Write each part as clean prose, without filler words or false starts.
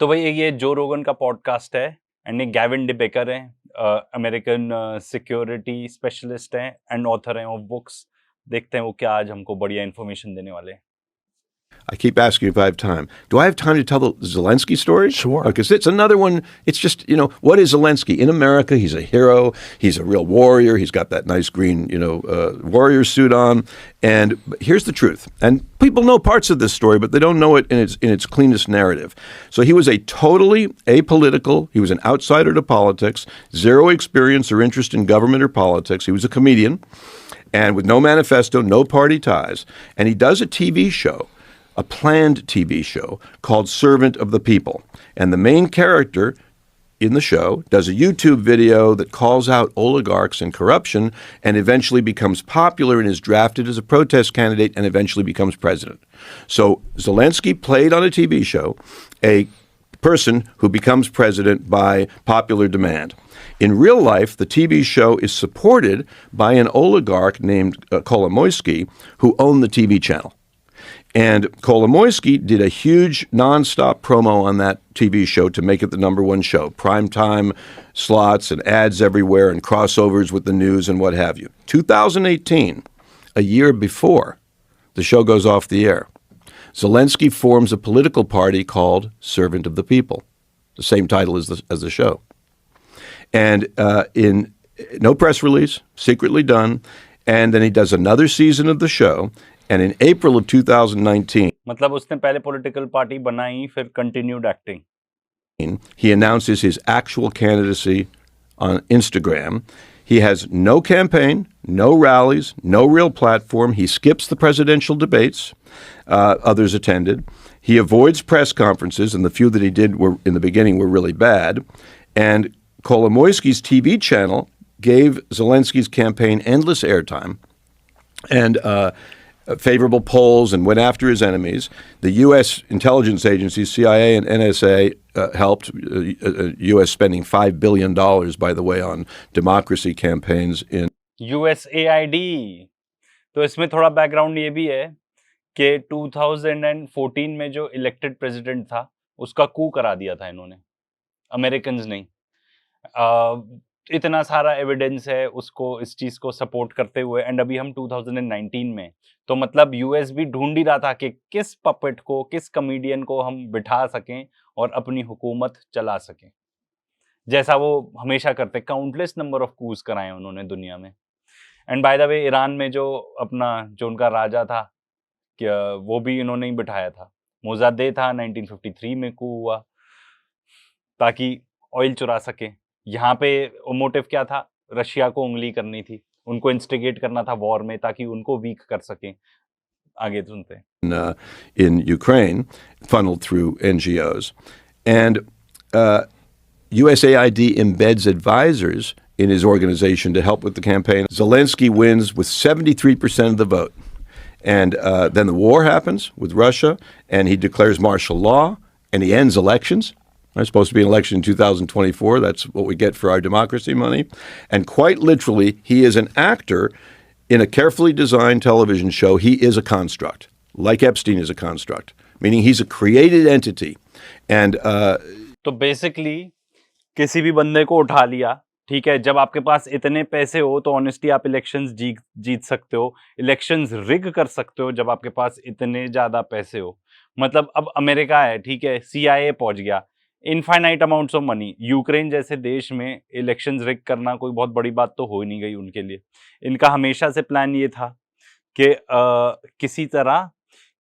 तो भाई ये जो रोगन का पॉडकास्ट है एंड ये गैविन डिबेकर है, अमेरिकन सिक्योरिटी स्पेशलिस्ट हैं एंड ऑथर हैं ऑफ बुक्स। देखते हैं वो क्या आज हमको बढ़िया इन्फॉर्मेशन देने वाले हैं। I keep asking if I have time. Do I have time to tell the Zelensky story? Sure. Because it's another one. It's just, what is Zelensky? In America, he's a hero. He's a real warrior. He's got that nice green, warrior suit on. And here's the truth. And people know parts of this story, but they don't know it in its cleanest narrative. So he was a totally apolitical. He was an outsider to politics, zero experience or interest in government or politics. He was a comedian and with no manifesto, no party ties. And he does a TV show, a planned TV show called Servant of the People. And the main character in the show does a YouTube video that calls out oligarchs and corruption and eventually becomes popular and is drafted as a protest candidate and eventually becomes president. So Zelensky played on a TV show a person who becomes president by popular demand. In real life, the TV show is supported by an oligarch named Kolomoisky, who owned the TV channel. And Kolomoisky did a huge nonstop promo on that TV show to make it the #1 show. Primetime slots and ads everywhere and crossovers with the news and what have you. 2018, a year before the show goes off the air, Zelensky forms a political party called Servant of the People, the same title as the show. And in no press release, secretly done, and then he does another season of the show. And in April of 2019, मतलब उसने पहले political party बनाई, फिर continued acting. he announces his actual candidacy on Instagram. He has no campaign, no rallies, no real platform. He skips the presidential debates. Others attended. He avoids press conferences, and the few that he did were in the beginning were really bad. And Kolomoisky's TV channel gave Zelensky's campaign endless airtime and favorable polls and went after his enemies. The U.S. intelligence agencies, CIA and NSA, helped, U.S. spending $5 billion, by the way, on democracy campaigns in USAID। तो इसमें थोड़ा background ये भी है कि 2014 में जो elected president था उसका कू करा दिया था इन्होंने, अमेरिकन्स नहीं। इतना सारा एविडेंस है उसको, इस चीज को सपोर्ट करते हुए। एंड अभी हम 2019 में, तो मतलब यूएस भी ढूंढ ही रहा था कि किस पपेट को, किस कॉमेडियन को हम बिठा सकें और अपनी हुकूमत चला सकें, जैसा वो हमेशा करते। काउंटलेस नंबर ऑफ कूज कराए उन्होंने दुनिया में। And by the way, Iran में जो उनका राजा था, वो भी इन्होंने ही बिठाया था। मोजादे था, 1953 में कू हुआ ताकि ऑयल चुरा सके। यहाँ पे मोटिव क्या था? रशिया को उंगली करनी थी, उनको इंस्टिगेट करना था वॉर में ताकि उनको वीक कर सकें। आगे सुनते हैं। in Ukraine, funneled through NGOs. And USAID embeds advisors in his organization to help with the campaign. Zelensky wins with 73% of the vote. And then the war happens with Russia, and he declares martial law, and he ends elections. There's supposed to be an election in 2024. That's what we get for our democracy money. And quite literally, he is an actor in a carefully designed television show. He is a construct, like Epstein is a construct, meaning he's a created entity. And तो basically किसी भी बंदे को उठा लिया, ठीक है। जब आपके पास इतने पैसे हो तो ऑनेस्टली आप इलेक्शंस जीत सकते हो, इलेक्शंस रिग कर सकते हो जब आपके पास इतने ज्यादा पैसे हो। मतलब अब अमेरिका है, ठीक है, CIA पहुंच गया, infinite amounts of money. Ukraine जैसे देश में इलेक्शंस रिग करना कोई बहुत बड़ी बात तो हो ही नहीं गई उनके लिए। इनका हमेशा से प्लान ये था कि किसी तरह,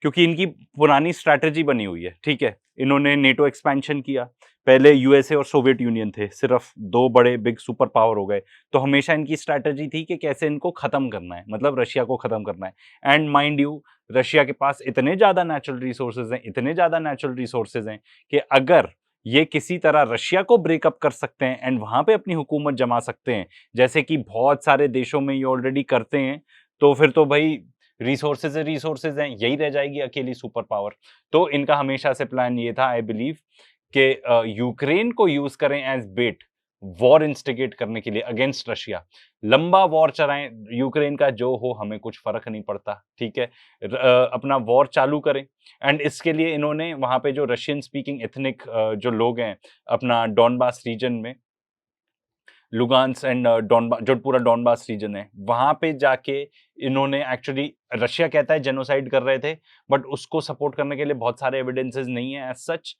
क्योंकि इनकी पुरानी स्ट्रैटेजी बनी हुई है, ठीक है। इन्होंने नेटो एक्सपेंशन किया, पहले यूएसए और सोवियत यूनियन थे, सिर्फ दो बड़े बिग सुपर पावर हो गए। तो हमेशा इनकी स्ट्रैटेजी थी कि कैसे इनको खत्म करना है, मतलब रशिया को खत्म करना है। एंड माइंड यू, रशिया के पास इतने ज्यादा नेचुरल रिसोर्सेज हैं कि अगर ये किसी तरह रशिया को ब्रेकअप कर सकते हैं एंड वहां पे अपनी हुकूमत जमा सकते हैं, जैसे कि बहुत सारे देशों में ये ऑलरेडी करते हैं, तो फिर तो भाई रिसोर्सेज हैं, यही रह जाएगी अकेली सुपर पावर। तो इनका हमेशा से प्लान ये था, आई बिलीव, कि यूक्रेन को यूज करें एज बेट, वॉर इंस्टिगेट करने के लिए अगेंस्ट रशिया। लंबा वॉर चलाएं, यूक्रेन का जो हो, हमें कुछ फर्क नहीं पड़ता, ठीक है। अपना वॉर चालू करें। एंड इसके लिए इन्होंने वहां पे जो रशियन स्पीकिंग एथनिक जो लोग हैं अपना डॉनबास रीजन में, लुगान्स एंड डॉनबास, जो पूरा डॉनबास रीजन है, वहां पे जाके इन्होंने एक्चुअली, रशिया कहता है जेनोसाइड कर रहे थे, बट उसको सपोर्ट करने के लिए बहुत सारे एविडेंसेस नहीं है एज सच,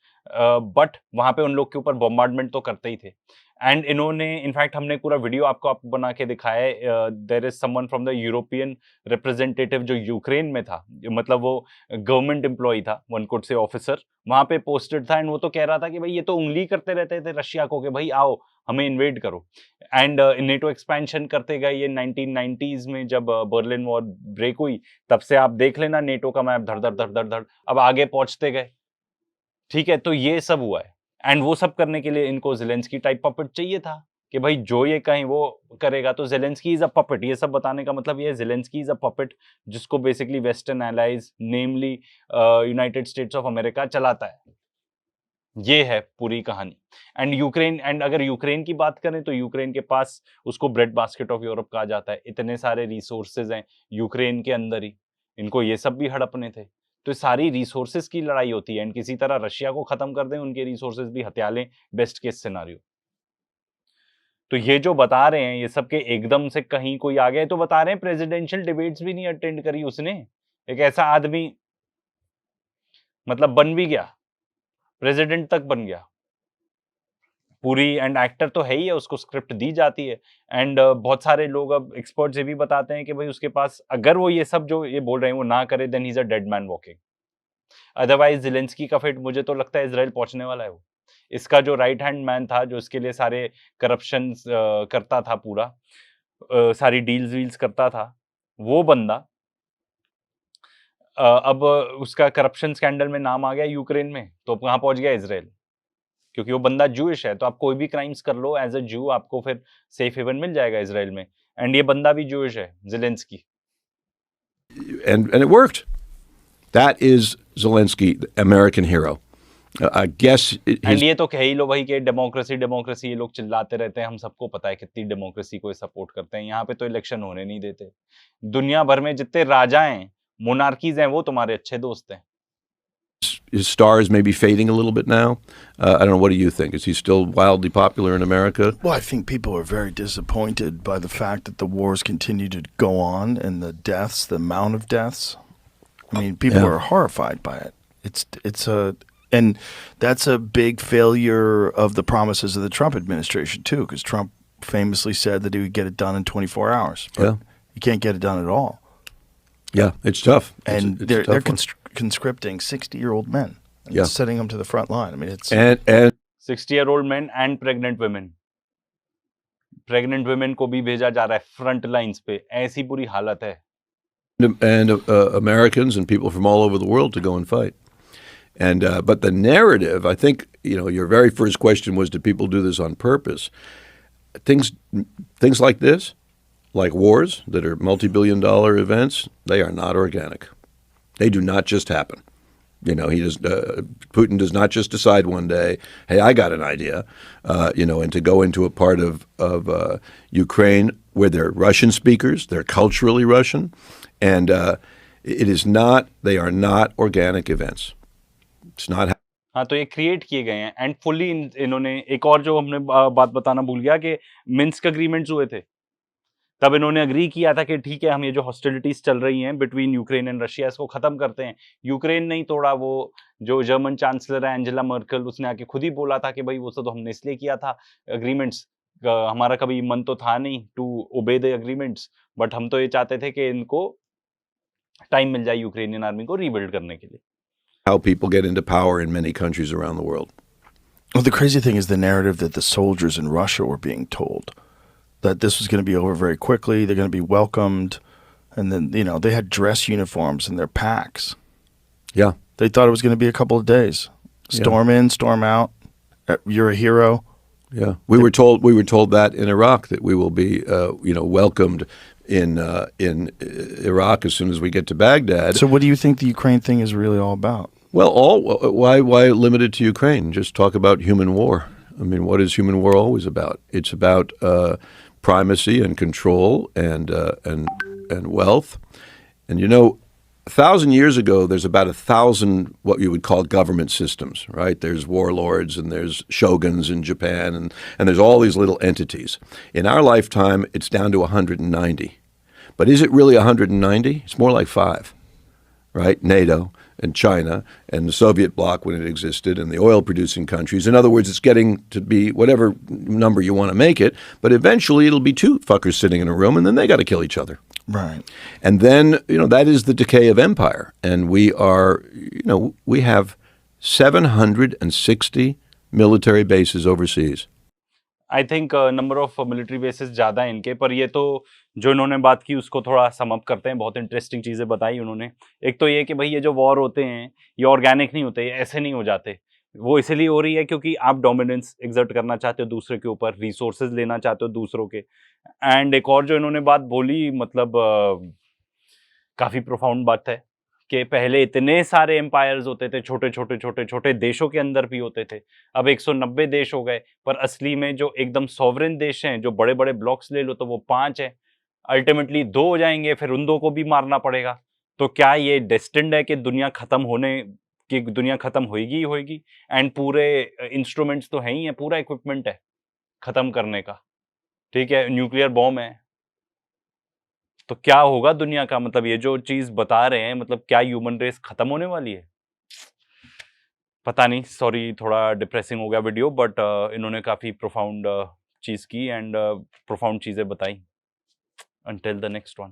बट वहां पे उन लोग के ऊपर बॉम्बार्डमेंट तो करते ही थे। एंड इन्होंने, इनफैक्ट हमने पूरा वीडियो आपको बना के दिखाया है। There is someone from the European representative जो यूक्रेन में था, मतलब वो गवर्नमेंट एम्प्लॉय था, वन कुड से ऑफिसर, वहां पे पोस्टेड था। एंड वो तो कह रहा था कि भाई ये तो उंगली करते रहते थे रशिया को कि भाई आओ हमें इन्वेड करो। एंड नेटो एक्सपेंशन करते गए। ये 1990s में जब बर्लिन वॉर ब्रेक हुई, तब से आप देख लेना नेटो का मैप धड़ धड़ धड़ धड़ धड़ अब आगे पहुंचते गए, ठीक है। तो ये सब हुआ है। एंड वो सब करने के लिए इनको ज़ेलेंस्की टाइप पपेट चाहिए था कि भाई जो ये कहीं वो करेगा तो ज़ेलेंस्की इज अ पपेट। ये सब बताने का मतलब ये है, ज़ेलेंस्की इज अ पपेट जिसको basically western allies namely United states of America चलाता है। ये है पूरी कहानी। एंड यूक्रेन, एंड अगर यूक्रेन की बात करें तो यूक्रेन के पास, उसको ब्रेड बास्केट ऑफ यूरोप कहा जाता है, इतने सारे रिसोर्सेज हैं यूक्रेन के अंदर ही, इनको ये सब भी हड़पने थे। तो सारी रिसोर्सेज की लड़ाई होती है। एंड किसी तरह रशिया को खत्म कर दें, उनके रिसोर्सेज भी हथिया लें, बेस्ट केस सिनारियो। तो ये जो बता रहे हैं ये सब के एकदम से कहीं कोई आ गया, तो बता रहे हैं प्रेसिडेंशियल डिबेट्स भी नहीं अटेंड करी उसने। एक ऐसा आदमी मतलब बन भी गया, प्रेसिडेंट तक बन गया पूरी। एंड एक्टर तो है ही है, उसको स्क्रिप्ट दी जाती है। एंड बहुत सारे लोग अब एक्सपर्ट्स ये भी बताते हैं कि भाई उसके पास, अगर वो ये सब जो ये बोल रहे हैं वो ना करे, then he is a dead man walking. Otherwise Zelensky का फेट मुझे तो लगता है इजराइल पहुंचने वाला है। वो इसका जो राइट हैंड मैन था, जो इसके लिए सारे करप्शन करता था, पूरा सारी डील्स वील्स करता था, वो बंदा अब उसका करप्शन स्कैंडल में नाम आ गया यूक्रेन में, तो कहाँ पहुंच गया? इजराइल। क्योंकि वो बंदा जूइश है, तो आप कोई भी क्राइम्स कर लो एज अ जू, आपको फिर सेफ हेवन मिल जाएगा इजराइल में। एंड ये बंदा भी जूइश है, Zelensky. And it worked. That is Zelensky, the American hero. I guess and ये तो कह ही लो भाई कि डेमोक्रेसी डेमोक्रेसी, ये लोग चिल्लाते रहते हैं, हम सबको पता है कितनी डेमोक्रेसी को सपोर्ट करते हैं। यहाँ पे तो इलेक्शन होने नहीं देते। दुनिया भर में जितने राजा हैं, मोनार्कीज हैं, वो तुम्हारे अच्छे दोस्त हैं। his star is maybe fading a little bit now. I don't know. What do you think? Is he still wildly popular in America? Well, I think people are very disappointed by the fact that the wars continue to go on and the deaths, the amount of deaths. I mean, people are horrified by it. And that's a big failure of the promises of the Trump administration too, because Trump famously said that he would get it done in 24 hours. But you can't get it done at all. Yeah, it's tough. And they're conscripting 60-year-old men and sending them to the front line. I mean, it's and 60-year-old men and pregnant women. Pregnant women को भी भेजा जा रहा है front lines पे। ऐसी बुरी हालत है। And Americans and people from all over the world to go and fight. And but the narrative, I think, your very first question was, do people do this on purpose? Things like this, like wars that are multi-billion-dollar events, they are not organic. They do not just happen. Putin does not just decide one day, hey, I got an idea, and to go into a part of Ukraine where they're Russian speakers, they're culturally Russian, and they are not organic events. It's not. हाँ, तो ये create किए गए हैं। And fully इन्होंने, एक और जो हमने बात बताना भूल गया कि मिन्स्क एग्रीमेंट्स हुए थे, तब इन्होंने अग्री किया था कि ठीक है, हम ये जो हॉस्टिलिटीज चल रही हैं बिटवीन यूक्रेन एंड रशिया, इसको खत्म करते हैं। यूक्रेन नहीं तोड़ा, वो जो जर्मन चांसलर है एंजेला मर्केल, उसने आके खुद ही बोला था कि भाई वो तो हमने इसलिए किया था एग्रीमेंट्स, हमारा कभी मन तो था नहीं to obey the agreements, but हम तो ये चाहते थे कि इनको टाइम मिल जाए यूक्रेनियन आर्मी को रीबिल्ड करने के लिए। How people get into power in many countries around the world. Well, the crazy thing is the narrative that the soldiers in Russia were being told, that this was going to be over very quickly, they're going to be welcomed, and then, they had dress uniforms in their packs. Yeah. They thought it was going to be a couple of days. Storm in, storm out. You're a hero. Yeah. We were told that in Iraq, that we will be, welcomed in Iraq as soon as we get to Baghdad. So what do you think the Ukraine thing is really all about? Well, why limit it to Ukraine? Just talk about human war. I mean, what is human war always about? It's about primacy and control and wealth. And you know, 1,000 years ago, there's about 1,000 what you would call government systems, right? There's warlords and there's shoguns in Japan and there's all these little entities. In our lifetime, it's down to 190. But is it really 190? It's more like 5, right? NATO and China and the Soviet bloc when it existed and the oil-producing countries. In other words, it's getting to be whatever number you want to make it, but eventually it'll be 2 fuckers sitting in a room and then they got to kill each other. Right. And then, you know, that is the decay of empire. And we are, you know, we have 760 military bases overseas. I think number of military bases ज़्यादा है इनके, पर ये तो जो इन्होंने बात की उसको थोड़ा सम अप करते हैं। बहुत इंटरेस्टिंग चीज़ें बताई उन्होंने। एक तो ये कि भाई ये जो वॉर होते हैं ये ऑर्गेनिक नहीं होते, ये ऐसे नहीं हो जाते। वो इसलिए हो रही है क्योंकि आप डोमिनेंस एक्सर्ट करना चाहते हो दूसरे के ऊपर, रिसोर्सेज लेना चाहते हो दूसरों के। एंड एक और जो इन्होंने बात बोली, मतलब काफ़ी प्रोफाउंड बात है कि पहले इतने सारे एम्पायर्स होते थे, छोटे छोटे छोटे छोटे देशों के अंदर भी होते थे। अब 190 देश हो गए, पर असली में जो एकदम सॉवरेन देश हैं, जो बड़े बड़े ब्लॉक्स ले लो तो वो 5 हैं। अल्टीमेटली 2 हो जाएंगे, फिर उन 2 को भी मारना पड़ेगा। तो क्या ये डेस्टिन्ड है कि दुनिया खत्म होएगी ही होएगी? एंड पूरे इंस्ट्रूमेंट्स तो हैं ही हैं, पूरा इक्विपमेंट है खत्म करने का, ठीक है, न्यूक्लियर बॉम्ब है। तो क्या होगा दुनिया का? मतलब ये जो चीज बता रहे हैं, मतलब क्या ह्यूमन रेस खत्म होने वाली है? पता नहीं, सॉरी थोड़ा डिप्रेसिंग हो गया वीडियो, बट इन्होंने काफी प्रोफाउंड चीज की एंड प्रोफाउंड चीजें बताई। Until the next one.